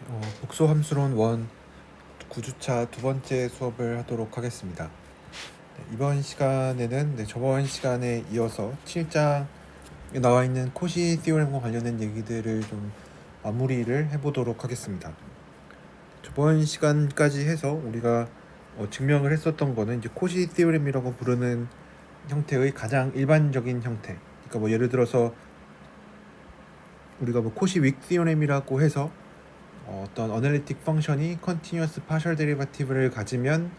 복소 함수론 1 9주차 두 번째 수업을 하도록 하겠습니다. 이번 시간에는 저번 시간에 이어서 7장에 나와 있는 코시 티오렘과 관련된 얘기들을 좀 마무리를 해보도록 하겠습니다. 저번 시간까지 해서 우리가 증명을 했었던 거는 이제 코시 티오렘이라고 부르는 형태의 가장 일반적인 형태. 그러니까 뭐 예를 들어서 우리가 뭐 코시 윅 티오렘이라고 해서 어떤 어널리틱 펑션이 컨티뉴어스 파셜 데리바티브를 가지면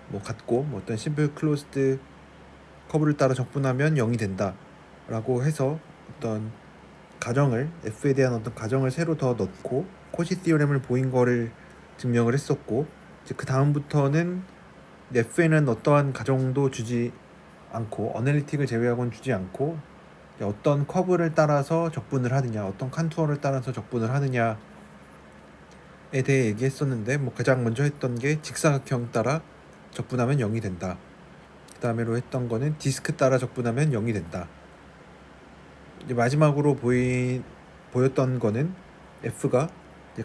뭐 같고 뭐 어떤 심플 클로즈드 커브를 따라 적분하면 0이 된다 라고 해서 어떤 가정을 f에 대한 어떤 가정을 새로 더 넣고 코시 티오렘을 보인 거를 증명을 했었고, 이제 그 다음부터는 f에는 어떠한 가정도 주지 않고 어널리틱을 제외하고는 주지 않고 어떤 커브를 따라서 적분을 하느냐, 어떤 칸투어를 따라서 적분을 하느냐 에 대해 얘기했었는데, 뭐 가장 먼저 했던 게 직사각형 따라 적분하면 0이 된다. 그 다음에로 했던 거는 디스크 따라 적분하면 0이 된다. 이제 마지막으로 보였던 거는 F가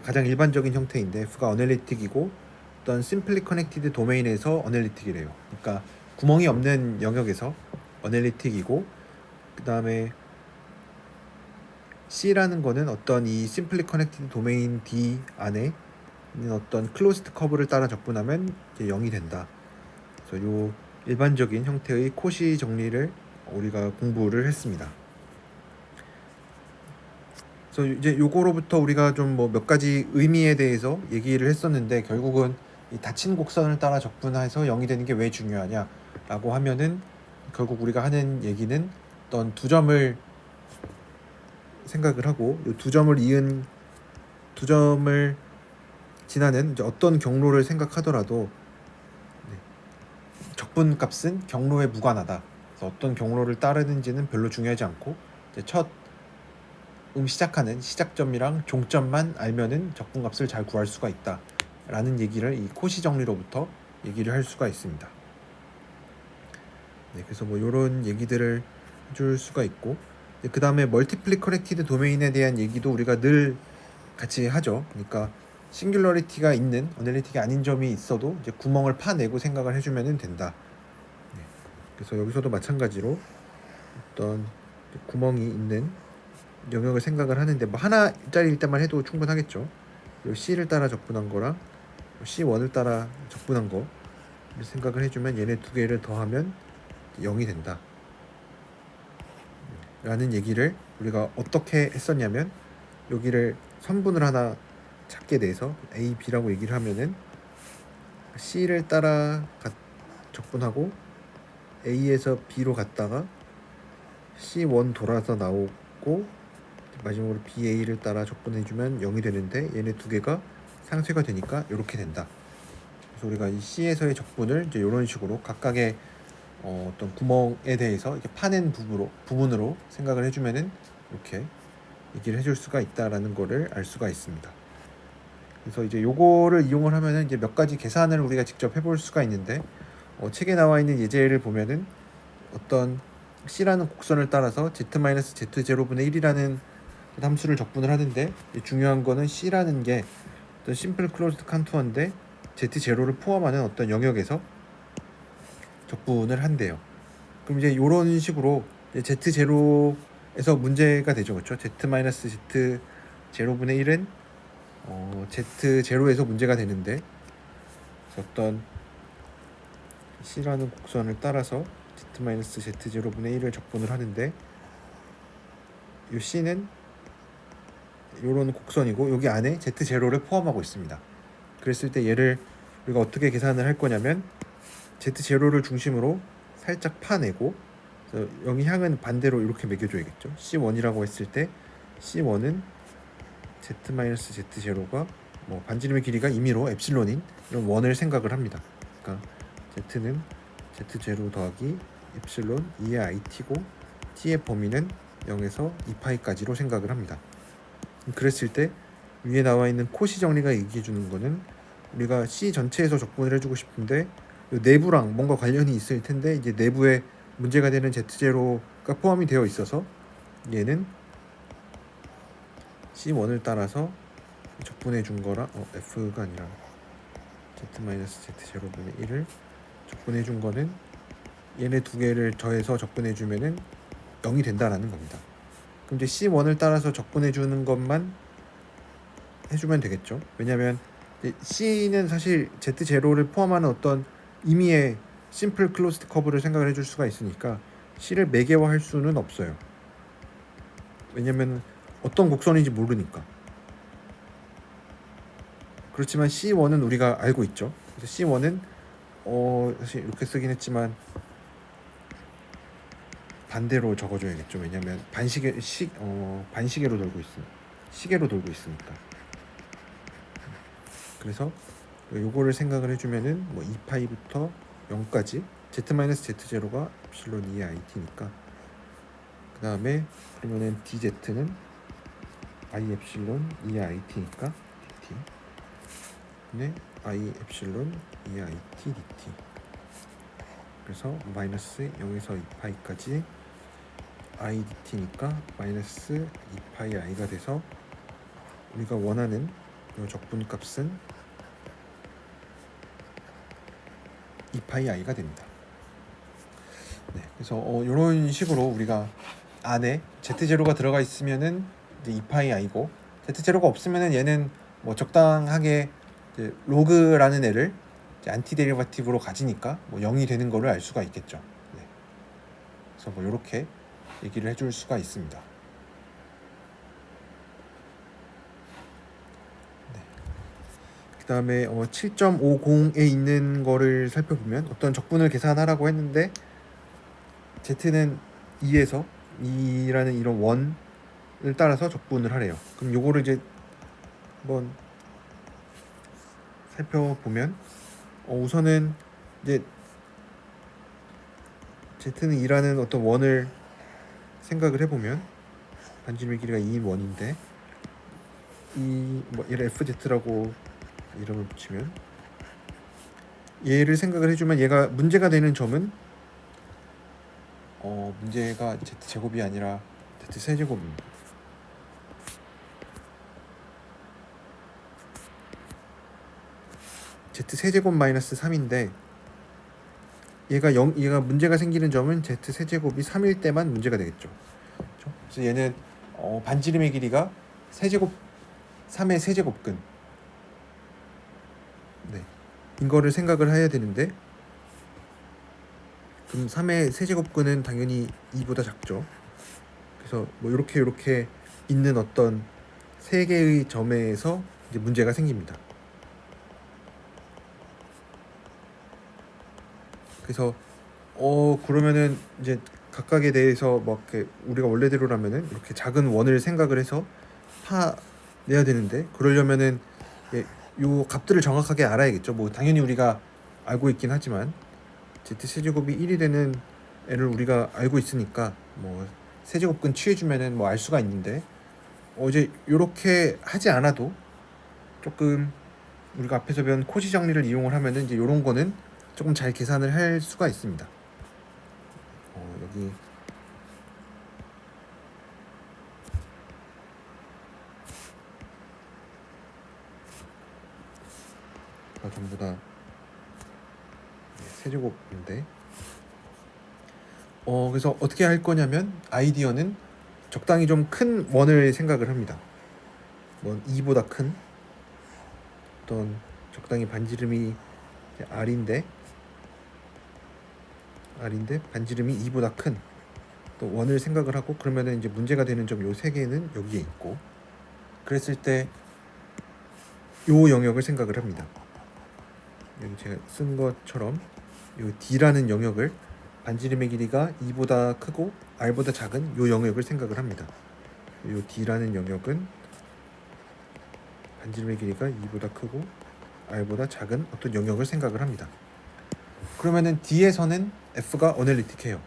가장 일반적인 형태인데 F가 어널리틱이고 어떤 심플리 커넥티드 도메인에서 어널리틱이래요. 그러니까 구멍이 없는 영역에서 어널리틱이고, 그 다음에 C라는 거는 어떤 이 심플리 커넥티드 도메인 D 안에 있는 어떤 클로스드 커브를 따라 적분하면 이제 0이 된다. 그래서 요 일반적인 형태의 코시 정리를 우리가 공부를 했습니다. 그래서 이제 요거로부터 우리가 좀 뭐 몇 가지 의미에 대해서 얘기를 했었는데, 결국은 이 닫힌 곡선을 따라 적분해서 0이 되는 게 왜 중요하냐라고 하면은, 결국 우리가 하는 얘기는 어떤 두 점을 생각을 하고 이 두 점을 이은 두 점을 지나는 이제 어떤 경로를 생각하더라도 적분 값은 경로에 무관하다. 그래서 어떤 경로를 따르는지는 별로 중요하지 않고 이제 첫 시작하는 시작점이랑 종점만 알면은 적분 값을 잘 구할 수가 있다 라는 얘기를 이 코시 정리로부터 얘기를 할 수가 있습니다. 그래서 뭐 이런 얘기들을 해줄 수가 있고, 그 다음에 멀티플리 커넥티드 도메인에 대한 얘기도 우리가 늘 같이 하죠. 그러니까 싱귤러리티가 있는 어널리틱이 아닌 점이 있어도 이제 구멍을 파내고 생각을 해주면 된다. 그래서 여기서도 마찬가지로 어떤 구멍이 있는 영역을 생각을 하는데, 뭐 하나짜리일 때만 해도 충분하겠죠. C를 따라 적분한 거랑 C1을 따라 적분한 거 생각을 해주면 얘네 두 개를 더하면 0이 된다 라는 얘기를 우리가 어떻게 했었냐면, 여기를 선분을 하나 찾게 돼서 A, B라고 얘기를 하면은 C를 따라 적분하고 A에서 B로 갔다가 C1 돌아서 나오고 마지막으로 BA를 따라 적분해주면 0이 되는데, 얘네 두 개가 상쇄가 되니까 이렇게 된다. 그래서 우리가 이 C에서의 적분을 이제 이런 식으로 각각의 어떤 구멍에 대해서 이렇게 파낸 부분으로 생각을 해주면은 이렇게 얘기를 해줄 수가 있다라는 거를 알 수가 있습니다. 그래서 이제 요거를 이용을 하면은 이제 몇 가지 계산을 우리가 직접 해볼 수가 있는데, 책에 나와 있는 예제를 보면은 어떤 C라는 곡선을 따라서 Z-Z0분의 1이라는 함수를 적분을 하는데, 중요한 거는 C라는 게 어떤 심플 클로즈드 칸투어인데 Z0를 포함하는 어떤 영역에서 적분을 한대요. 그럼 이제 이런 식으로 Z0에서 문제가 되죠. 그렇죠? Z-Z0분의 1은 Z0에서 문제가 되는데, 어떤 C라는 곡선을 따라서 Z-Z0분의 1을 적분을 하는데, 이 C는 이런 곡선이고 여기 안에 Z0를 포함하고 있습니다. 그랬을 때 얘를 우리가 어떻게 계산을 할 거냐면, Z0를 중심으로 살짝 파내고, 여기 향은 반대로 이렇게 매겨줘야겠죠. C1이라고 했을 때 C1은 Z-Z0가 뭐 반지름의 길이가 임의로 엡실론인 이런 원을 생각을 합니다. 그러니까 Z는 Z0 더하기 엡실론 2의 IT고 T의 범위는 0에서 2파이까지로 생각을 합니다. 그랬을 때 위에 나와 있는 코시 정리가 얘기해 주는 거는, 우리가 C 전체에서 적분을 해주고 싶은데 내부랑 뭔가 관련이 있을 텐데, 이제 내부에 문제가 되는 Z0가 포함이 되어 있어서 얘는 C1을 따라서 적분해 준 거랑 F가 아니라 Z-Z0분의 1을 적분해 준 거는 얘네 두 개를 더해서 적분해 주면은 0이 된다라는 겁니다. 그럼 이제 C1을 따라서 적분해 주는 것만 해주면 되겠죠. 왜냐면 C는 사실 Z0를 포함하는 어떤 임의의 심플 클로스드 커브를 생각을 해줄 수가 있으니까 C를 매개화할 수는 없어요. 왜냐면 어떤 곡선인지 모르니까. 그렇지만 C1은 우리가 알고 있죠. 그래서 C1은 사실 이렇게 쓰긴 했지만 반대로 적어줘야겠죠. 왜냐면 반시계로 돌고 있으니까. 시계로 돌고 있으니까. 그래서 요거를 생각을 해주면은 뭐 2파이부터 0까지 Z-Z0가 엡실론 2의 IT니까 그 다음에 그러면은 DZ는 I 엡실론 2의 IT니까 DT 네 I 엡실론 2의 IT DT 그래서 마이너스 0에서 2파이까지 I DT니까 마이너스 2파이 I가 돼서 우리가 원하는 이 적분값은 2파이 I가 됩니다. 네, 그래서 이런 식으로 우리가 안에 Z0가 들어가 있으면은 이제 2파이 I고 Z0가 없으면은 얘는 뭐 적당하게 이제 로그라는 애를 이제 안티 데리바티브로 가지니까 뭐 0이 되는 거를 알 수가 있겠죠. 네. 그래서 뭐 이렇게 얘기를 해줄 수가 있습니다. 네. 그 다음에 7.50에 있는 거를 살펴보면 어떤 적분을 계산하라고 했는데 Z는 2에서 2라는 이런 원을 따라서 적분을 하래요. 그럼 요거를 이제 한번 살펴보면 우선은 이제 Z는 2라는 어떤 원을 생각을 해보면 반지름의 길이가 2인 원인데 얘를 FZ라고 이름을 붙이면 얘를 생각을 해주면 얘가 문제가 되는 점은 문제가 Z제곱이 아니라 Z세제곱입니다. Z세제곱 마이너스 3인데 얘가 문제가 생기는 점은 Z세제곱이 3일 때만 문제가 되겠죠. 그렇죠? 그래서 얘는 반지름의 길이가 세제곱 3의 세제곱근 네. 이거를 생각을 해야 되는데 그럼 3의 세제곱근은 당연히 2보다 작죠. 그래서 뭐 이렇게 있는 어떤 세 개의 점에서 이제 문제가 생깁니다. 그래서 그러면은 이제 각각에 대해서 막 이렇게 우리가 원래대로라면은 이렇게 작은 원을 생각을 해서 파내야 되는데 그러려면은 요 값들을 정확하게 알아야겠죠. 뭐 당연히 우리가 알고 있긴 하지만 Z 세제곱이 1이 되는 애를 우리가 알고 있으니까 뭐 세제곱근 취해주면은 뭐 알 수가 있는데 이제 요렇게 하지 않아도 조금 우리가 앞에서 배운 코시 정리를 이용을 하면은 이제 요런 거는 조금 잘 계산을 할 수가 있습니다. 여기 전부 다 세제곱인데 그래서 어떻게 할 거냐면 아이디어는 적당히 좀 큰 원을 생각을 합니다. 뭐 2보다 큰 어떤 적당히 반지름이 R인데 반지름이 2보다 큰 또 원을 생각을 하고 그러면은 이제 문제가 되는 점 요 세 개는 여기에 있고 그랬을 때 요 영역을 생각을 합니다. 여기 제가 쓴 것처럼 요 D라는 영역을 반지름의 길이가 2보다 크고 R보다 작은 요 영역을 생각을 합니다. 요 D라는 영역은 반지름의 길이가 2보다 크고 R보다 작은 어떤 영역을 생각을 합니다. 그러면은 D에서는 F가 어널리틱해요.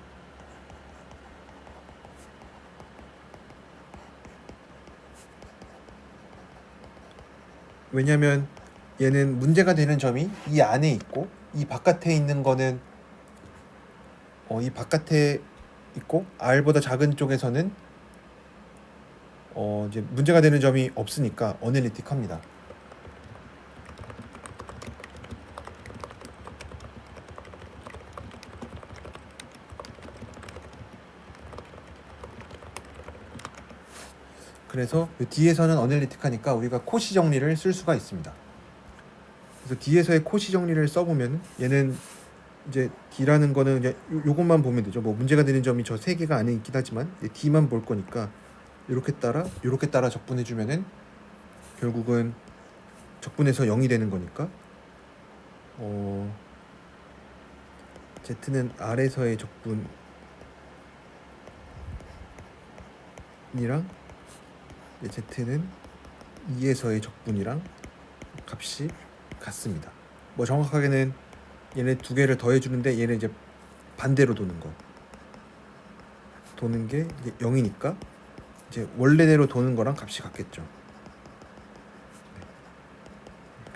왜냐면 얘는 문제가 되는 점이 이 안에 있고 이 바깥에 있는 거는 이 바깥에 있고 R보다 작은 쪽에서는 이제 문제가 되는 점이 없으니까 어널리틱합니다. 그래서 뒤에서는 어널리틱하니까 우리가 코시 정리를 쓸 수가 있습니다. 그래서 뒤에서의 코시 정리를 써보면 얘는 이제 D라는 거는 이제 요것만 보면 되죠. 뭐 문제가 되는 점이 저 세 개가 안에 있긴 하지만 D만 볼 거니까 이렇게 따라 적분해주면은 결국은 적분해서 0이 되는 거니까 Z는 R에서의 적분이랑 Z는 E에서의 적분이랑 값이 같습니다. 뭐 정확하게는 얘네 두 개를 더해주는데 얘는 이제 반대로 도는 게 이제 0이니까 이제 원래대로 도는 거랑 값이 같겠죠.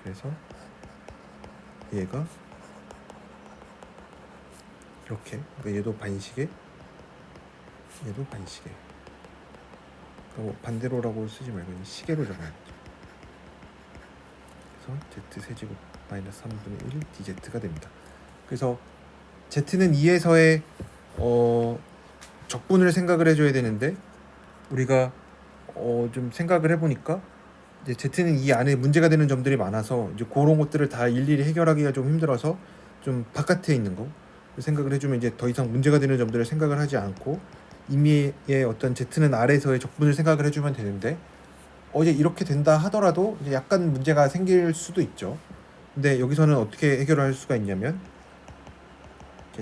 그래서 얘가 이렇게, 그러니까 얘도 반시계, 얘도 반시계. 그러니까 뭐 반대로라고 쓰지 말고 시계로 적어야겠죠. 그래서 Z 세제곱 마이너스 3분의 1 DZ가 됩니다. 그래서 Z는 2에서의 적분을 생각을 해줘야 되는데 우리가 좀 생각을 해보니까 이제 Z는 이 안에 문제가 되는 점들이 많아서 이제 그런 것들을 다 일일이 해결하기가 좀 힘들어서 좀 바깥에 있는 거 생각을 해주면 이제 더 이상 문제가 되는 점들을 생각을 하지 않고 임의의 어떤 Z는 R에서의 적분을 생각을 해주면 되는데 이제 이렇게 된다 하더라도 이제 약간 문제가 생길 수도 있죠. 근데 여기서는 어떻게 해결할 수가 있냐면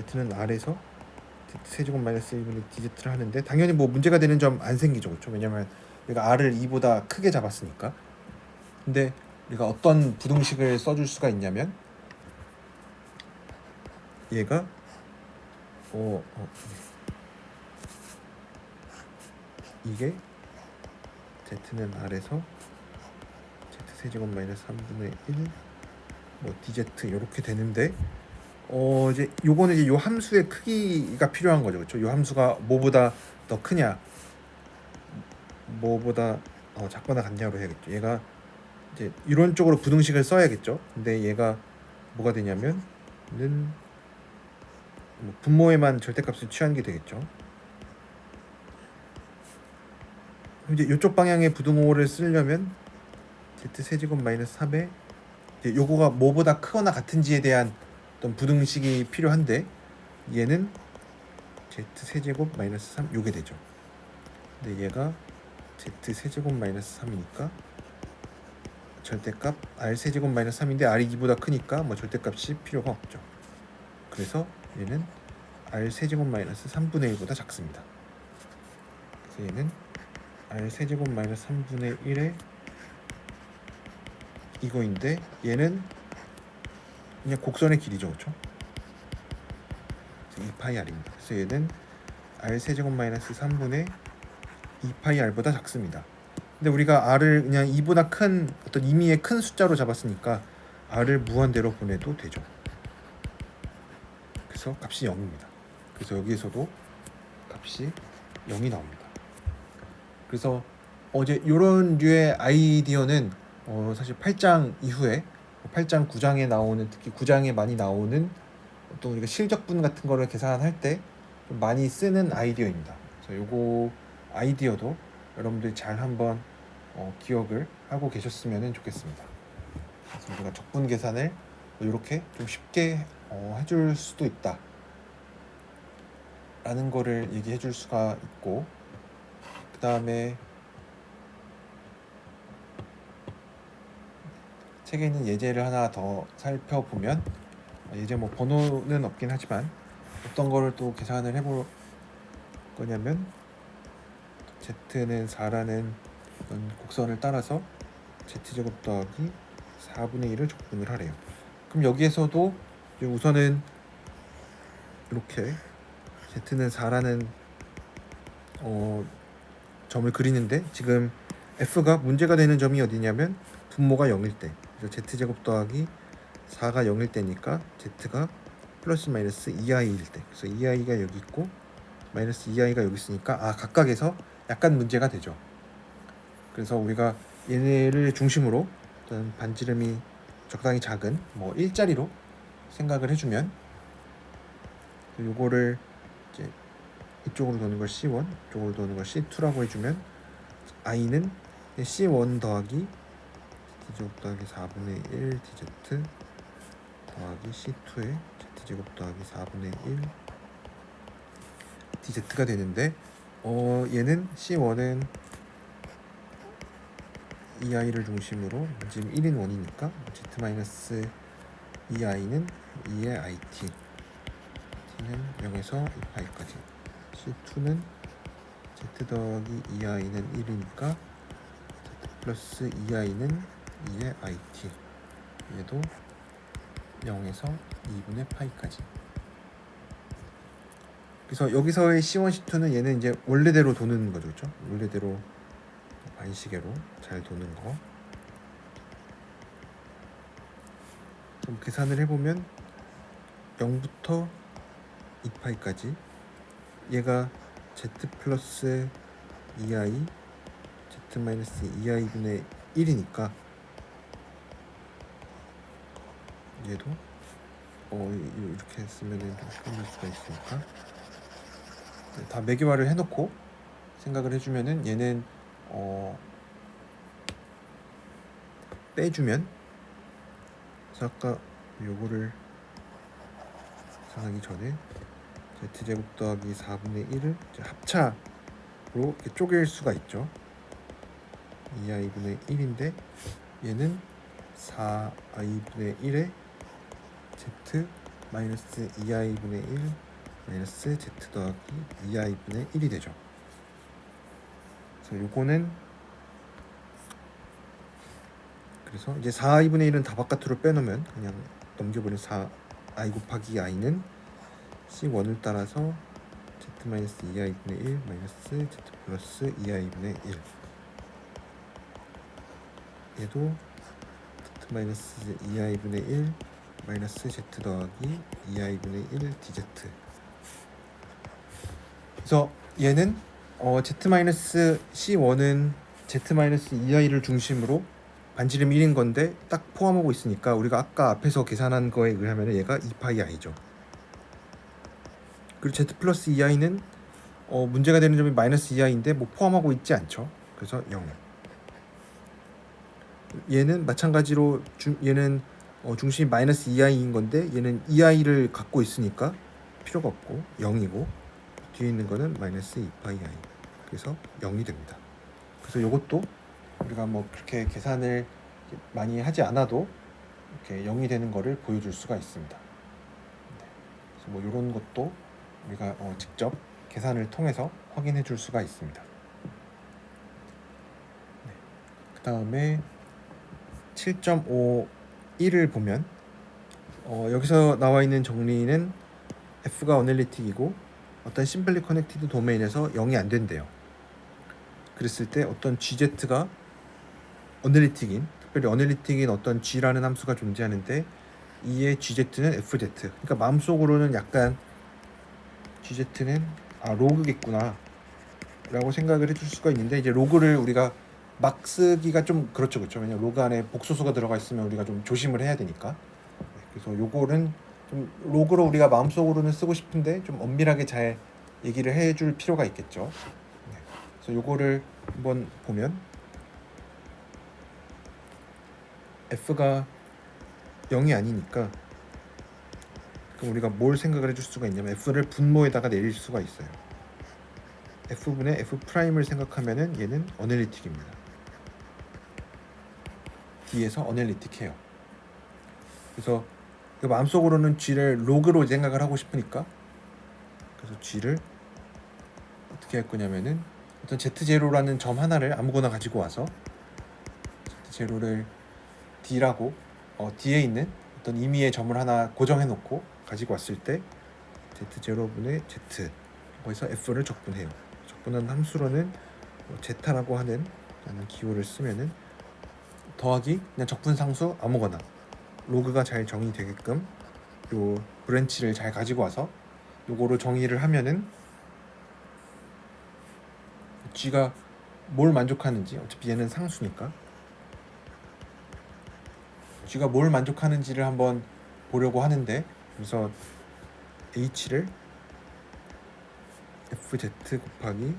Z는 R에서 Z 세제곱 마이너스 1분의 DZ를 하는데 당연히 뭐 문제가 되는 점 안 생기죠. 그렇죠? 왜냐면 우리가 R을 2보다 크게 잡았으니까. 근데 우리가 어떤 부등식을 써줄 수가 있냐면 얘가 이게 Z는 R에서 Z 세제곱 마이너스 3분의 1 뭐 DZ 이렇게 되는데 이제 요거는 이제 요 함수의 크기가 필요한 거죠. 그렇죠? 요 함수가 뭐보다 더 크냐 뭐보다 작거나 같냐로 해야겠죠. 얘가 이제 이론적으로 부등식을 써야겠죠. 근데 얘가 뭐가 되냐면은 뭐 분모에만 절대값을 취하는 게 되겠죠. 이제 이쪽 방향의 부등호를 쓰려면 Z 세제곱 마이너스 3에 이제 요거가 뭐보다 크거나 같은지에 대한 어떤 부등식이 필요한데 얘는 Z 세제곱 마이너스 3 요게 되죠. 근데 얘가 Z 세제곱 마이너스 3이니까 절대값 R 세제곱 마이너스 3인데 R이 2보다 크니까 뭐 절대값이 필요가 없죠. 그래서 얘는 R 세제곱 마이너스 3분의 1보다 작습니다. 그래서 얘는 R 세제곱 마이너스 3분의 1의 이거인데 얘는 그냥 곡선의 길이죠. 그렇죠? 2파이 R입니다. 그래서 얘는 R 세제곱 마이너스 3분의 2파이 R보다 작습니다. 근데 우리가 R을 그냥 2보다 큰 어떤 임의의 큰 숫자로 잡았으니까 R을 무한대로 보내도 되죠. 그래서 값이 0입니다. 그래서 여기에서도 값이 0이 나옵니다. 그래서 어제 이런 류의 아이디어는 사실 8장 이후에 8장 9장에 나오는 특히 9장에 많이 나오는 또 우리가 실적분 같은 거를 계산할 때 좀 많이 쓰는 아이디어입니다. 그래서 요거 아이디어도 여러분들이 잘 한번 기억을 하고 계셨으면 좋겠습니다. 그래서 우리가 적분 계산을 이렇게 좀 쉽게 해줄 수도 있다 라는 거를 얘기해 줄 수가 있고 그 다음에 책에 있는 예제를 하나 더 살펴보면 예제 뭐 번호는 없긴 하지만 어떤 거를 또 계산을 해볼 거냐면 Z는 4라는 곡선을 따라서 Z제곱 더하기 4분의 1을 적분을 하래요. 그럼 여기에서도 우선은 이렇게 Z는 4라는 점을 그리는데 지금 F가 문제가 되는 점이 어디냐면 분모가 0일 때 그래서 Z제곱 더하기 4가 0일 때니까 Z가 플러스 마이너스 2i일 때 그래서 2i가 여기 있고 마이너스 2i가 여기 있으니까 각각에서 약간 문제가 되죠. 그래서 우리가 얘네를 중심으로 어떤 반지름이 적당히 작은 뭐 1짜리로 생각을 해주면 요거를 이제 이쪽으로 도는 걸 C1, 이쪽으로 도는 걸 C2라고 해주면 i는 C1 더하기 D제곱 더하기 4분의 1 DZ 더하기 C2의 Z제곱 더하기 4분의 1 DZ가 되는데 얘는 C1은 이 i를 중심으로 지금 1인 원이니까 Z-2i는 2의 IT t는 0에서 2파이까지 C2는 Z 더하기 2i는 1이니까 Z 플러스 2i는 2의 IT 얘도 0에서 2분의 파이까지. 그래서 여기서의 C1, C2는 얘는 이제 원래대로 도는 거죠, 그렇죠? 원래대로 반시계로 잘 도는 거. 좀 계산을 해보면 0부터 2파이까지 얘가 Z 플러스 2i Z 마이너스 2i분의 1이니까 얘도 이렇게 쓰면은 좀 틀릴 수가 있으니까 다 매개화를 해놓고 생각을 해주면은 얘는 빼주면 그래서 아까 요거를 계산하기 전에 Z제곱 더하기 4분의 1을 합차로 이렇게 쪼갤 수가 있죠. 2i분의 1인데 얘는 4i분의 1에 Z 마이너스 2i분의 1 마이너스 Z 더하기 2i분의 1이 되죠. 그래서 요거는 그래서 이제 4i분의 1은 다 바깥으로 빼놓으면 그냥 넘겨버린 4i 곱하기 i는 C1을 따라서 Z 마이너스 2i분의 1 마이너스 Z 플러스 2i분의 1 얘도 Z 마이너스 2i분의 1 마이너스 Z 더하기 2i분의 1 DZ. 그래서 얘는 Z 마이너스 C1은 Z 마이너스 2i를 중심으로 반지름 1인 건데 딱 포함하고 있으니까 우리가 아까 앞에서 계산한 거에 의하면 얘가 2파이 i죠. 그리고 Z 플러스 2i는 문제가 되는 점이 마이너스 2i인데 뭐 포함하고 있지 않죠. 그래서 0. 얘는 마찬가지로 얘는 중심이 마이너스 2i인 건데 얘는 2i를 갖고 있으니까 필요가 없고 0이고 뒤에 있는 거는 마이너스 2파이 i 그래서 0이 됩니다. 그래서 이것도 우리가 뭐 그렇게 계산을 많이 하지 않아도 이렇게 0이 되는 거를 보여줄 수가 있습니다. 그래서 뭐 이런 것도 우리가 직접 계산을 통해서 확인해 줄 수가 있습니다. 그 다음에 7.51을 보면 여기서 나와 있는 정리는 F가 어널리틱이고 어떤 심플리 커넥티드 도메인에서 0이 안 된대요. 그랬을 때 어떤 GZ가 어널리틱인 특별히 어널리틱인 어떤 G라는 함수가 존재하는데 이의 GZ는 FZ. 그러니까 마음속으로는 약간 GZ는 로그겠구나 라고 생각을 해줄 수가 있는데 이제 로그를 우리가 막 쓰기가 좀 그렇죠. 왜냐면 로그 안에 복소수가 들어가 있으면 우리가 좀 조심을 해야 되니까. 그래서 요거는 좀 로그로 우리가 마음속으로는 쓰고 싶은데 좀 엄밀하게 잘 얘기를 해줄 필요가 있겠죠. 그래서 요거를 한번 보면 F가 0이 아니니까 그럼 우리가 뭘 생각을 해줄 수가 있냐면 F를 분모에다가 내릴 수가 있어요. F분의 F'을 생각하면은 얘는 어널리틱입니다. D에서 어널리틱해요. 그래서 마음속으로는 G를 로그로 생각을 하고 싶으니까 그래서 G를 어떻게 할 거냐면은 어떤 Z0라는 점 하나를 아무거나 가지고 와서 Z0를 D라고 D에 있는 어떤 임의의 점을 하나 고정해 놓고 가지고 왔을 때 Z0분의 Z 거기서 F를 적분해요. 적분한 함수로는 제타라고 하는 기호를 쓰면은 더하기 그냥 적분상수 아무거나 로그가 잘 정의되게끔 요 브랜치를 잘 가지고 와서 요거로 정의를 하면은 G가 뭘 만족하는지, 어차피 얘는 상수니까 G가 뭘 만족하는지를 한번 보려고 하는데, 그래서 H를 FZ 곱하기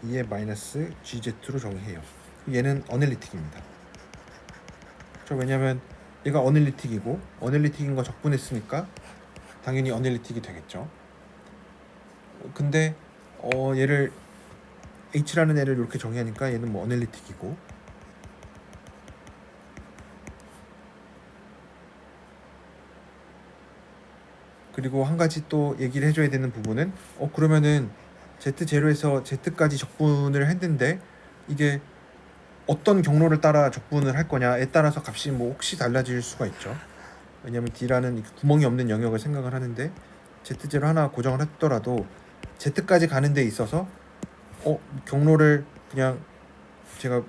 2의 마이너스 GZ로 정의해요. 얘는 어널리틱입니다. 왜냐면 얘가 어널리틱이고 어널리틱인 거 적분했으니까 당연히 어널리틱이 되겠죠. 근데 얘를 H라는 애를 이렇게 정의하니까 얘는 뭐 어널리틱이고, 그리고 한 가지 또 얘기를 해줘야 되는 부분은 그러면은 Z0에서 Z까지 적분을 했는데 이게 어떤 경로를 따라 적분을 할 거냐에 따라서 값이 뭐 혹시 달라질 수가 있죠. 왜냐면 D라는 구멍이 없는 영역을 생각을 하는데 Z0 하나 고정을 했더라도 Z까지 가는 데 있어서 경로를 그냥 제가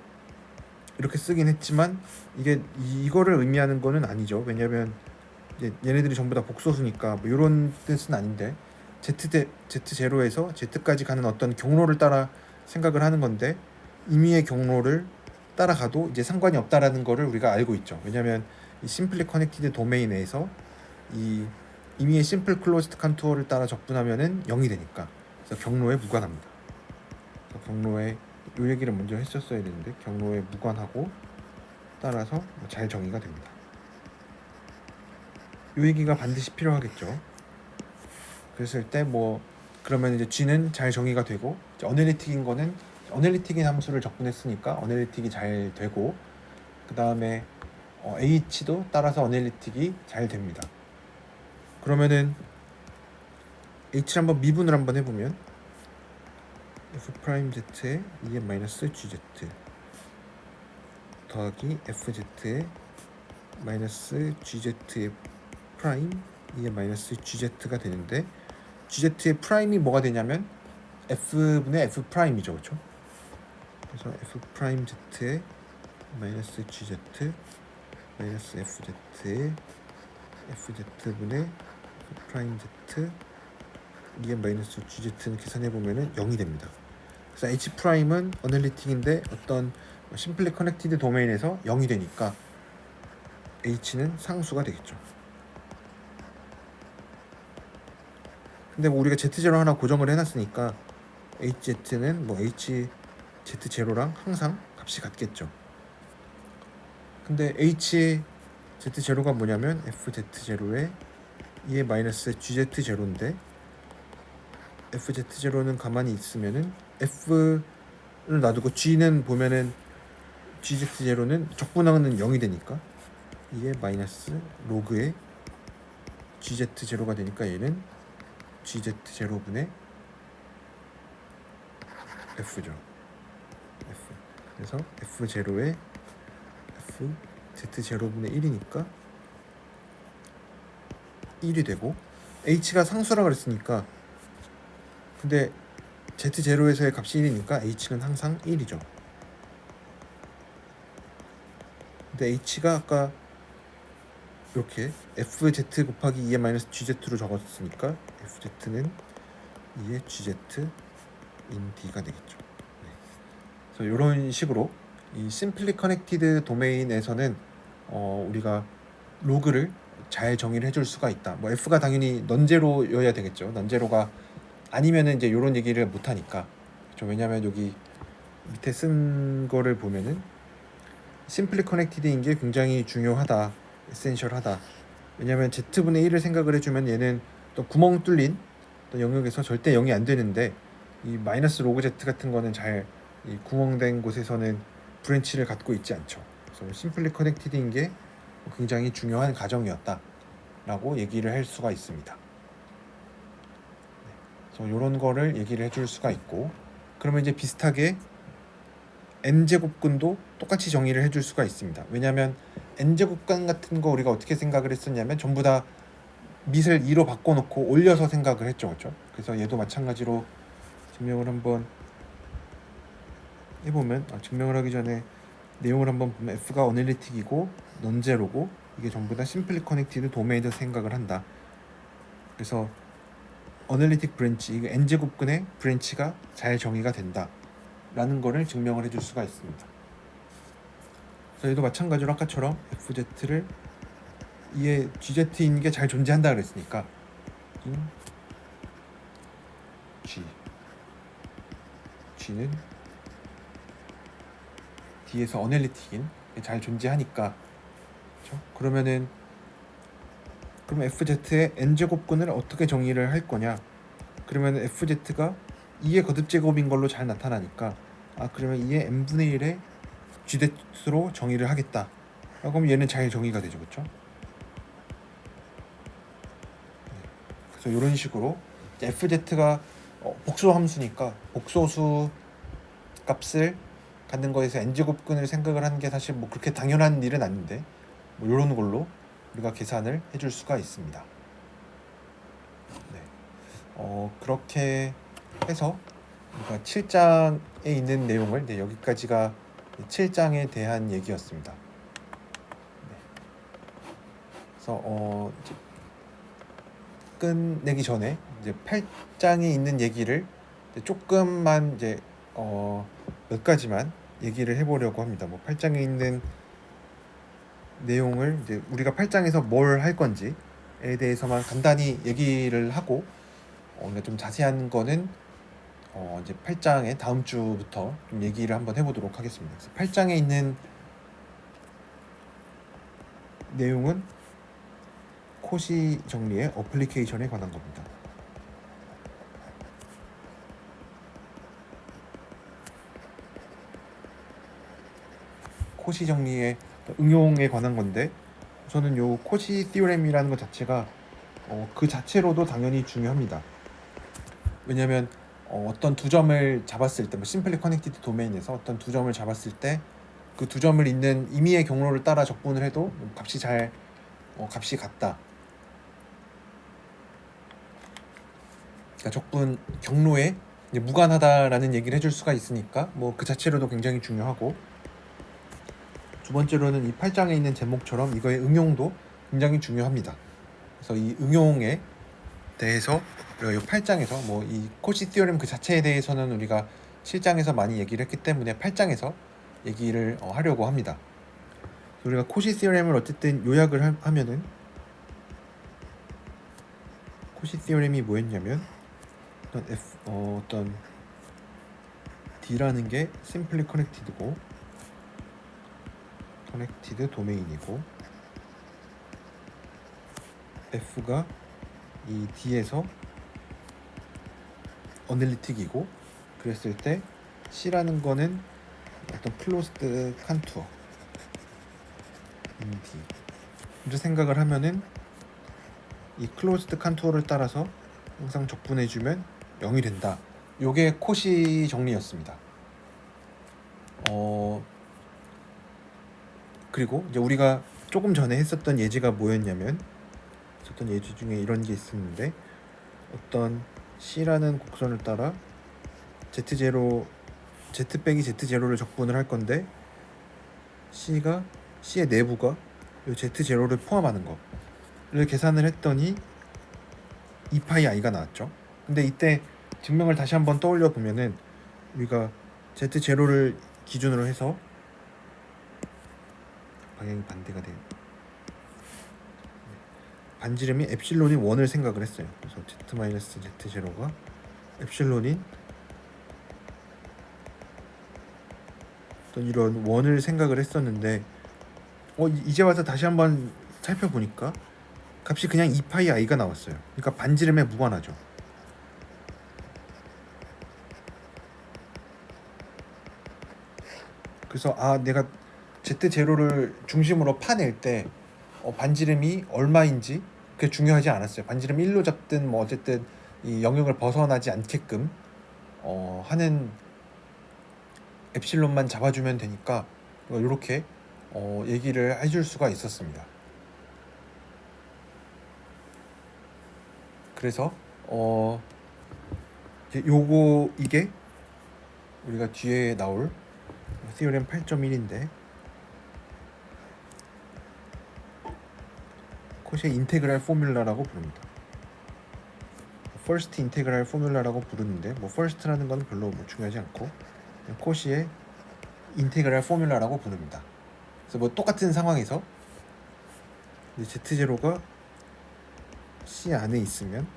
이렇게 쓰긴 했지만 이게 이거를 의미하는 거는 아니죠. 왜냐면 이제 얘네들이 전부 다 복소수니까 뭐 이런 뜻은 아닌데 Z0에서 Z까지 가는 어떤 경로를 따라 생각을 하는 건데 임의의 경로를 따라가도 이제 상관이 없다라는 거를 우리가 알고 있죠. 왜냐면 이 심플리 커넥티드 도메인 내에서 이 임의의 심플 클로즈드 컨투어를 따라 적분하면은 0이 되니까, 그래서 경로에 무관합니다. 그래서 경로에 이 얘기를 먼저 했었어야 되는데 경로에 무관하고 따라서 잘 정의가 됩니다. 이 얘기가 반드시 필요하겠죠. 그랬을 때 뭐 그러면 이제 G는 잘 정의가 되고, 어널리틱인 거는 어널리틱인 함수를 적분했으니까 어널리틱이 잘 되고, 그 다음에 H도 따라서 어널리틱이 잘 됩니다. 그러면은 H를 한번 미분을 한번 해보면 F'Z에 2의 마이너스 GZ 더하기 FZ에 마이너스 GZ의 프라임 2의 마이너스 GZ가 되는데, GZ의 프라임이 뭐가 되냐면 F분의 F 프라임이죠, 그렇죠? 그래서 F 프라임 Z의 마이너스 GZ 마이너스 FZ의 FZ분의 F 프라임 Z 2의 마이너스 GZ는 계산해 보면은 0이 됩니다. 그래서 H 프라임은 어널리틱인데 어떤 심플리 커넥티드 도메인에서 0이 되니까 H는 상수가 되겠죠. 근데 뭐 우리가 Z0 하나 고정을 해놨으니까 HZ는 뭐 HZ0랑 항상 값이 같겠죠. 근데 HZ0가 뭐냐면 FZ0에 2의 마이너스 GZ0인데 FZ0는 가만히 있으면은 F를 놔두고 G는 보면은 GZ0는 적분하는 0이 되니까 2의 마이너스 로그의 GZ0가 되니까 얘는 GZ0분의 F죠. F. 그래서 F0의 FZ0분의 1이니까 1이 되고, H가 상수라 그랬으니까, 근데 Z0에서의 값이 1이니까 H는 항상 1이죠. 근데 H가 아까 이렇게 FZ 곱하기 2의 마이너스 GZ로 적었으니까 FZ는 2의 GZ인 D가 되겠죠. 네. 그래서 이런 식으로 이 심플리 커넥티드 도메인에서는 우리가 로그를 잘 정의를 해줄 수가 있다. 뭐 F가 당연히 넌제로여야 되겠죠. 넌제로가 아니면은 이제 이런 얘기를 못 하니까. 그렇죠? 왜냐면 여기 밑에 쓴 거를 보면은 심플리 커넥티드인 게 굉장히 중요하다, 에센셜하다. 왜냐면 Z분의 1을 생각을 해주면 얘는 또 구멍 뚫린 또 영역에서 절대 0이 안 되는데, 이 마이너스 로그 Z 같은 거는 잘 이 구멍된 곳에서는 브랜치를 갖고 있지 않죠. 그래서 심플리 커넥티드인 게 굉장히 중요한 가정이었다라고 얘기를 할 수가 있습니다. 그래서 이런 거를 얘기를 해줄 수가 있고, 그러면 이제 비슷하게 n제곱근도 똑같이 정의를 해줄 수가 있습니다. 왜냐하면 n제곱근 같은 거 우리가 어떻게 생각을 했었냐면 전부 다 밑을 2로 바꿔놓고 올려서 생각을 했죠, 그렇죠? 그래서 얘도 마찬가지로 증명을 한번 해보면, 증명을 하기 전에 내용을 한번 보면 F가 어널리틱이고 넌제로고 이게 전부 다 심플리 커넥티드 도메인에서 생각을 한다. 그래서 어널리틱 브랜치, 이게 n제곱근의 브랜치가 잘 정의가 된다 라는 거를 증명을 해줄 수가 있습니다. 그래서 얘도 마찬가지로 아까처럼 FZ를 이에 GZ인 게 잘 존재한다 그랬으니까 G는 D에서 어널리틱인 잘 존재하니까, 그렇죠? 그러면 FZ의 n제곱근을 어떻게 정의를 할 거냐? 그러면 FZ가 2의 거듭제곱인 걸로 잘 나타나니까, 그러면 2의 n분의 1의 GZ로 정의를 하겠다. 그럼 얘는 잘 정의가 되죠, 그렇죠? 그래서 이런 식으로 FZ가 복소 함수니까 복소수 값을 갖는 거에서 n제곱근을 생각을 하는 게 사실 뭐 그렇게 당연한 일은 아닌데, 뭐 이런 걸로 우리가 계산을 해줄 수가 있습니다. 네. 그렇게 해서 우리가 7장에 있는 내용을, 네, 여기까지가 7장에 대한 얘기였습니다. 네. 그래서 이제 끝내기 전에 이제 8장에 있는 얘기를 조금만 이제 몇 가지만 얘기를 해보려고 합니다. 뭐 8장에 있는 내용을 이제 우리가 8장에서 뭘 할 건지에 대해서만 간단히 얘기를 하고, 좀 자세한 거는 이제 8장의 다음 주부터 좀 얘기를 한번 해보도록 하겠습니다. 그래서 8장에 있는 내용은 코시 정리의 어플리케이션에 관한 겁니다. 코시 정리의 응용에 관한 건데, 저는 요 코시 티오렘이라는 것 자체가 그 자체로도 당연히 중요합니다. 왜냐하면 어떤 두 점을 잡았을 때, 뭐 심플리 커넥티드 도메인에서 어떤 두 점을 잡았을 때 그 두 점을 있는 임의의 경로를 따라 적분을 해도 값이 값이 같다. 그러니까 적분 경로에 무관하다라는 얘기를 해줄 수가 있으니까 뭐 그 자체로도 굉장히 중요하고, 두 번째로는 이 8장에 있는 제목처럼 이거의 응용도 굉장히 중요합니다. 그래서 이 응용에 대해서 우리가 이 8장에서 뭐 이 코시 티오렘 그 자체에 대해서는 우리가 7장에서 많이 얘기를 했기 때문에 8장에서 얘기를 하려고 합니다. 우리가 코시 티오렘을 어쨌든 요약을 하면은, 코시 티오렘이 뭐였냐면 어떤 D라는 게 심플리 커넥티드고 커넥티드 도메인이고, F가 이 D에서 어널리틱이고, 그랬을 때 C라는 거는 어떤 클로스드 칸투어 D. 생각을 하면은 이 클로스드 칸투어를 따라서 항상 적분해주면 0이 된다. 요게 코시 정리였습니다. 그리고 이제 우리가 조금 전에 했었던 예제가 뭐였냐면, 했었던 예제 중에 이런 게 있었는데, 어떤 C라는 곡선을 따라 Z0 Z 빼기 Z0를 적분을 할 건데, C의 내부가 이 Z0를 포함하는 거를 계산을 했더니 2파이 i가 나왔죠. 근데 이때 증명을 다시 한번 떠올려 보면은 우리가 Z0를 기준으로 해서 방향이 반대가 돼요. 반지름이 엡실론인 1을 생각을 했어요. 그래서 Z-Z0가 엡실론인 어떤 이런 1을 생각을 했었는데, 이제 와서 다시 한번 살펴보니까 값이 그냥 2파이 i가 나왔어요. 그러니까 반지름에 무관하죠. 그래서 내가 Z0를 중심으로 파낼 때 반지름이 얼마인지 그게 중요하지 않았어요. 반지름 1로 잡든 뭐 어쨌든 이 영역을 벗어나지 않게끔 하는 엡실론만 잡아주면 되니까 이렇게 얘기를 해줄 수가 있었습니다. 그래서 이게 우리가 뒤에 나올 티오렘 8.1인데, 코시의 인테그랄 포뮬라라고 부릅니다. 퍼스트 인테그랄 포뮬라라고 부르는데, 뭐 퍼스트라는 건 별로 뭐 중요하지 않고, 코시의 인테그랄 포뮬라라고 부릅니다. 그래서 뭐 똑같은 상황에서 Z0가 C 안에 있으면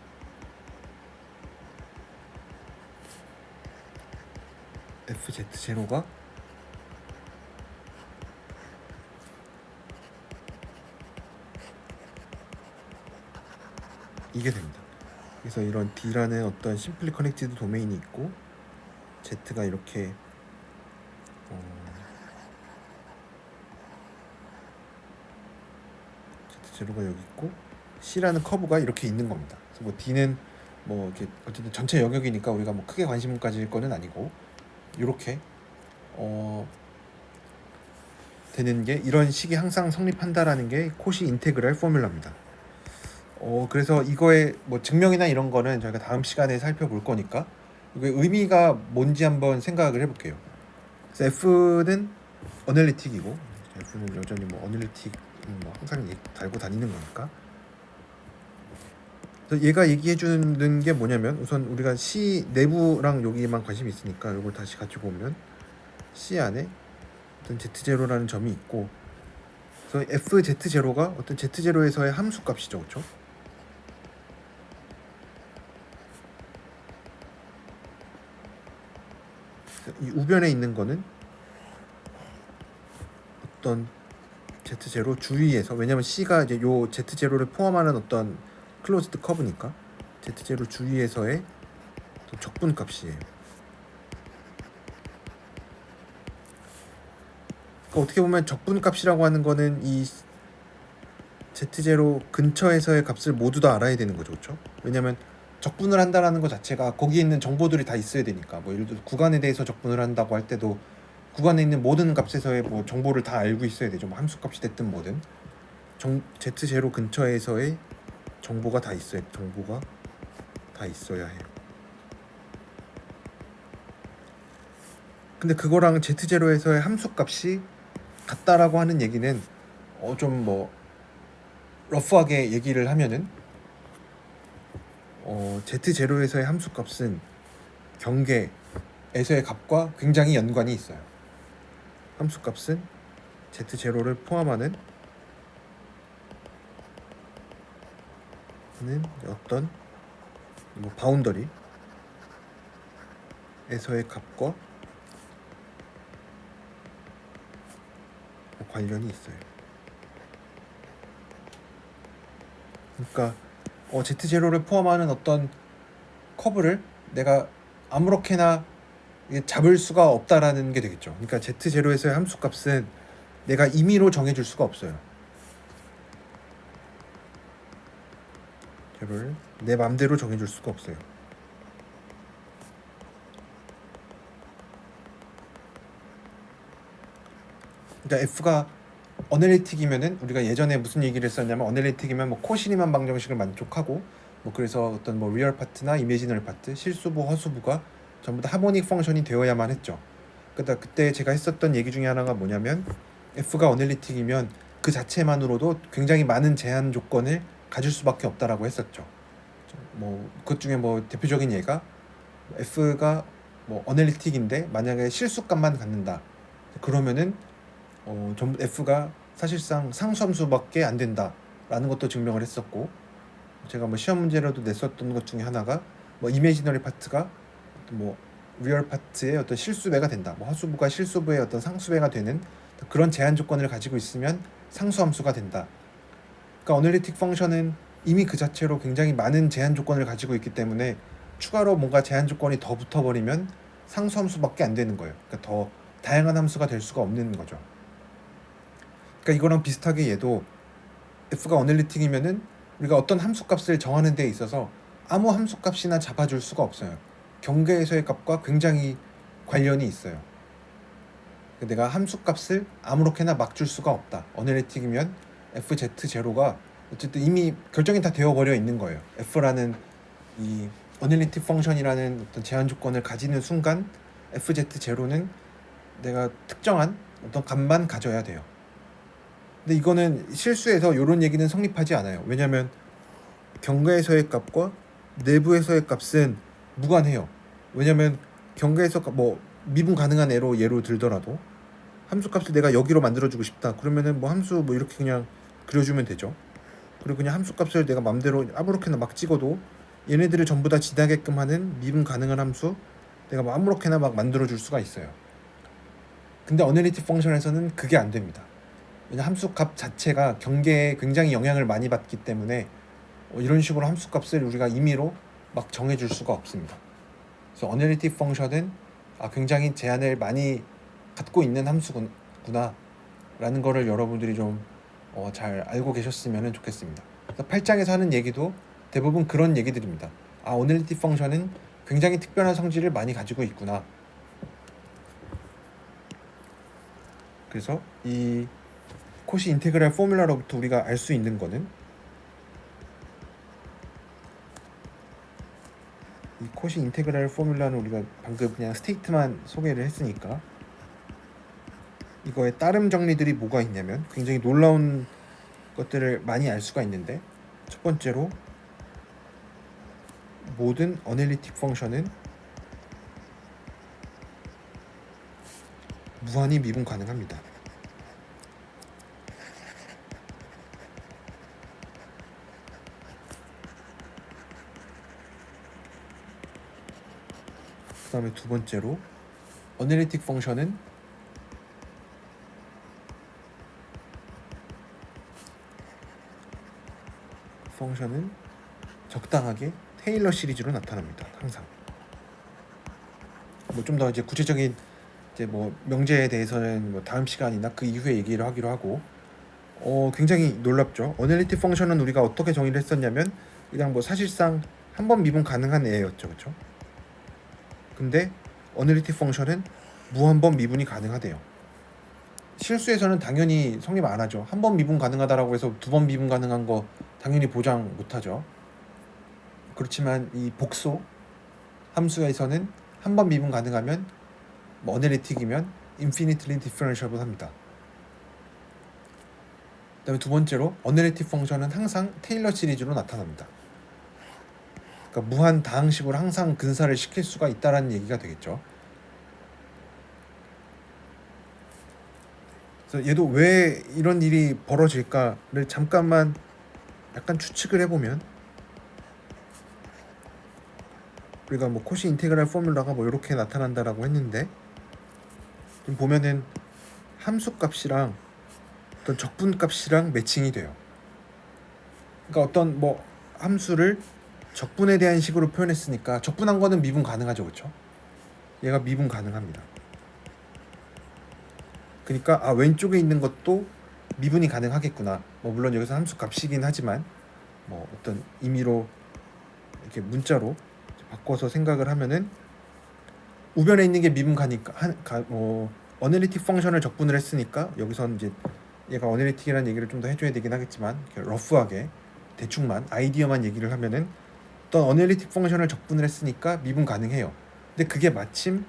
FZ0가 이게 됩니다. 그래서 이런 D라는 어떤 심플리 커넥티드 도메인이 있고 Z가 이렇게 Z0가 여기 있고 C라는 커브가 이렇게 있는 겁니다. 그래서 뭐 D는 뭐 이렇게 어쨌든 전체 영역이니까 우리가 뭐 크게 관심 가질 거는 아니고 이렇게 되는 게 이런 식이 항상 성립한다라는 게 코시 인테그랄 포뮬라입니다. 그래서 이거의 뭐 증명이나 이런 거는 저희가 다음 시간에 살펴볼 거니까 이게 의미가 뭔지 한번 생각을 해볼게요. 그래서 F는 어널리틱이고 F는 여전히 뭐 어널리틱 뭐 항상 달고 다니는 거니까. 그래서 얘가 얘기해 주는 게 뭐냐면 우선 우리가 C 내부랑 여기만 관심이 있으니까 이걸 다시 가지고 오면 C 안에 어떤 Z0라는 점이 있고 그래서 FZ0가 어떤 Z0에서의 함수 값이죠. 그렇죠? 이 우변에 있는 거는 어떤 Z0 주위에서 왜냐면 C가 이제 요 Z0를 포함하는 어떤 클로즈드 커브니까 Z0 주위에서의 적분 값이에요. 그러니까 어떻게 보면 적분 값이라고 하는 거는 이 Z0 근처에서의 값을 모두 다 알아야 되는 거죠. 그렇죠? 왜냐면 적분을 한다라는 것 자체가 거기에 있는 정보들이 다 있어야 되니까 뭐 예를 들어 구간에 대해서 적분을 한다고 할 때도 구간에 있는 모든 값에서의 뭐 정보를 다 알고 있어야 되죠. 뭐 함수값이 됐든 뭐든 Z0 근처에서의 정보가 다 있어야 해요. 근데 그거랑 Z0에서의 함수값이 같다라고 하는 얘기는 좀 뭐 러프하게 얘기를 하면은 Z0에서의 함수값은 경계에서의 값과 굉장히 연관이 있어요. 함수값은 Z0를 포함하는 어떤 뭐 바운더리에서의 값과 관련이 있어요. 그러니까 Z0를 포함하는 어떤 커브를 내가 아무렇게나 잡을 수가 없다라는 게 되겠죠. 그러니까 Z0에서의 함수값은 내가 임의로 정해줄 수가 없어요. 제로를 내 맘대로 정해줄 수가 없어요. 그러니까 F가 어널리틱이면은 우리가 예전에 무슨 얘기를 했었냐면 어널리틱이면 뭐 코시리만 방정식을 만족하고 뭐 그래서 어떤 뭐 리얼 파트나 이미지널 파트, 실수부, 허수부가 전부 다 하모닉 펑션이 되어야만 했죠. 그러니까 그때 제가 했었던 얘기 중에 하나가 뭐냐면 F가 어널리틱이면 그 자체만으로도 굉장히 많은 제한 조건을 가질 수밖에 없다라고 했었죠. 뭐 그것 중에 뭐 대표적인 예가 F가 뭐 어널리틱인데 만약에 실수값만 갖는다. 그러면은 전부 F가 사실상 상수함수밖에 안 된다라는 것도 증명을 했었고 제가 뭐 시험 문제로도 냈었던 것 중에 하나가 뭐 이미지너리 파트가 뭐 리얼 파트의 어떤 실수배가 된다. 뭐 허수부가 실수부의 어떤 상수배가 되는 그런 제한 조건을 가지고 있으면 상수함수가 된다. 그러니까 어널리틱 펑션은 이미 그 자체로 굉장히 많은 제한 조건을 가지고 있기 때문에 추가로 뭔가 제한 조건이 더 붙어버리면 상수함수밖에 안 되는 거예요. 그러니까 더 다양한 함수가 될 수가 없는 거죠. 그러니까 이거랑 비슷하게 얘도 F가 어널리틱이면은 우리가 어떤 함수값을 정하는 데 있어서 아무 함수값이나 잡아줄 수가 없어요. 경계에서의 값과 굉장히 관련이 있어요. 내가 함수값을 아무렇게나 막 줄 수가 없다. 어널리틱이면 FZ0가 어쨌든 이미 결정이 다 되어버려 있는 거예요. F라는 이 어널리틱 펑션이라는 어떤 제한 조건을 가지는 순간 FZ0는 내가 특정한 어떤 값만 가져야 돼요. 근데 이거는 실수에서 이런 얘기는 성립하지 않아요. 왜냐하면 경계에서의 값과 내부에서의 값은 무관해요. 왜냐하면 경계에서 뭐 미분 가능한 예로 들더라도 함수 값을 내가 여기로 만들어주고 싶다. 그러면은 뭐 함수 뭐 이렇게 그냥 그려주면 되죠. 그리고 그냥 함수 값을 내가 맘대로 아무렇게나 막 찍어도 얘네들을 전부 다 지나게끔 하는 미분 가능한 함수 내가 뭐 아무렇게나 막 만들어줄 수가 있어요. 근데 어널리틱 펑션에서는 그게 안 됩니다. 왜냐 함수 값 자체가 경계에 굉장히 영향을 많이 받기 때문에 이런 식으로 함수 값을 우리가 임의로 막 정해줄 수가 없습니다. 그래서 어널리틱 펑션은 굉장히 제한을 많이 갖고 있는 함수구나 라는 거를 여러분들이 좀 잘 알고 계셨으면 좋겠습니다. 8장에서 하는 얘기도 대부분 그런 얘기들입니다. 어널리틱 펑션은 굉장히 특별한 성질을 많이 가지고 있구나. 그래서 이 코시 인테그랄 포뮬라로부터 우리가 알 수 있는 거는 이 코시 인테그랄 포뮬라는 우리가 방금 그냥 스테이트만 소개를 했으니까 이거의 따름 정리들이 뭐가 있냐면 굉장히 놀라운 것들을 많이 알 수가 있는데, 첫 번째로 모든 어널리틱 펑션은 무한히 미분 가능합니다. 그 다음에 두 번째로 어널리틱 펑션은 적당하게 테일러 시리즈로 나타납니다. 항상. 뭐 좀 더 이제 구체적인 이제 뭐 명제에 대해서는 뭐 다음 시간이나 그 이후에 얘기를 하기로 하고, 굉장히 놀랍죠. 어널리틱 펑션은 우리가 어떻게 정의를 했었냐면 그냥 뭐 사실상 한 번 미분 가능한 애였죠, 그렇죠? 근데 어널리틱 펑션은 무한 번 미분이 가능하대요. 실수에서는 당연히 성립 안 하죠. 한 번 미분 가능하다라고 해서 두 번 미분 가능한 거 당연히 보장 못 하죠. 그렇지만 이 복소 함수에서는 한 번 미분 가능하면 뭐 어널리틱이면 infinitely differentiable 합니다. 그다음에 두 번째로 어널리틱 펑션은 항상 테일러 시리즈로 나타납니다. 그러니까 무한 다항식으로 항상 근사를 시킬 수가 있다라는 얘기가 되겠죠. 그래서 얘도 왜 이런 일이 벌어질까를 잠깐만 약간 추측을 해보면, 우리가 뭐 코시 인테그랄 포뮬라가 뭐 이렇게 나타난다라고 했는데, 좀 보면은 함수 값이랑 어떤 적분 값이랑 매칭이 돼요. 그러니까 어떤 뭐 함수를 적분에 대한 식으로 표현했으니까 적분한 거는 미분 가능하죠, 그렇죠? 얘가 미분 가능합니다. 그러니까 왼쪽에 있는 것도 미분이 가능하겠구나. 뭐 물론 여기서 함수 값이긴 하지만 뭐 어떤 임의로 이렇게 문자로 바꿔서 생각을 하면은 우변에 있는 게 미분 가니까 어널리틱 펑션을 적분을 했으니까 여기선 이제 얘가 어널리틱이라는 얘기를 좀 더 해줘야 되긴 하겠지만 러프하게 대충만 아이디어만 얘기를 하면은 어떤 어널리틱 펑션을 적분을 했으니까 미분 가능해요. 근데 그게 마침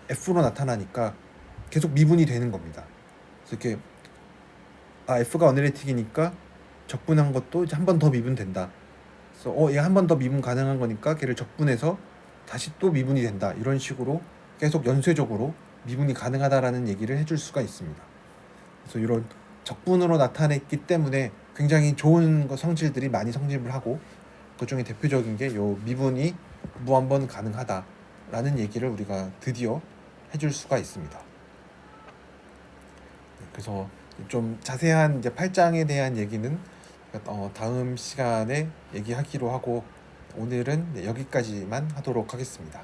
F로 나타나니까 계속 미분이 되는 겁니다. 그래서 이렇게 F가 어널리틱이니까 적분한 것도 이제 한 번 더 미분된다. 그래서 얘 한 번 더 미분 가능한 거니까 걔를 적분해서 다시 또 미분이 된다. 이런 식으로 계속 연쇄적으로 미분이 가능하다라는 얘기를 해줄 수가 있습니다. 그래서 이런 적분으로 나타냈기 때문에 굉장히 좋은 성질들이 많이 성립을 하고, 그 중에 대표적인 게 요 미분이 무한번 가능하다라는 얘기를 우리가 드디어 해줄 수가 있습니다. 그래서 좀 자세한 이제 8장에 대한 얘기는 다음 시간에 얘기하기로 하고, 오늘은 여기까지만 하도록 하겠습니다.